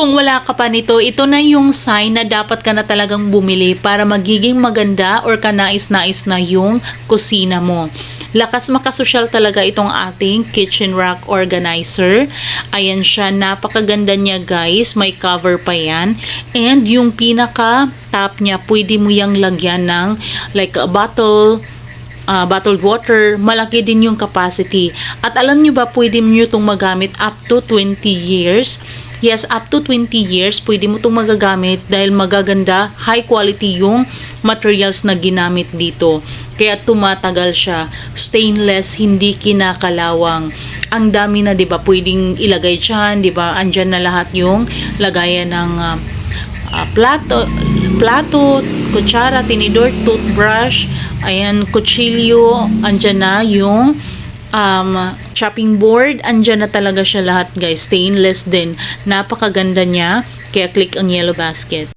Kung wala ka pa nito, ito na yung sign na dapat ka na talagang bumili para magiging maganda or kanais-nais na yung kusina mo. Lakas makasosyal talaga itong ating kitchen rack organizer. Ayan siya, napakaganda niya guys, may cover pa yan. And yung pinaka top niya, pwede mo yang lagyan ng like a bottled water, malaki din yung capacity. At alam nyo ba, pwede nyo itong magamit up to 20 years. Yes, up to 20 years, pwede mo itong magagamit dahil magaganda, high quality yung materials na ginamit dito. Kaya tumatagal siya. Stainless, hindi kinakalawang. Ang dami na, 'di ba? Pwedeng ilagay diyan, 'di ba? Andyan na lahat yung lagayan ng plato, kutsara, tinidor, toothbrush, ayan, kutsilyo, andyan na yung chopping board, andyan na talaga siya lahat guys. Stainless din, napakaganda niya, kaya click ang yellow basket.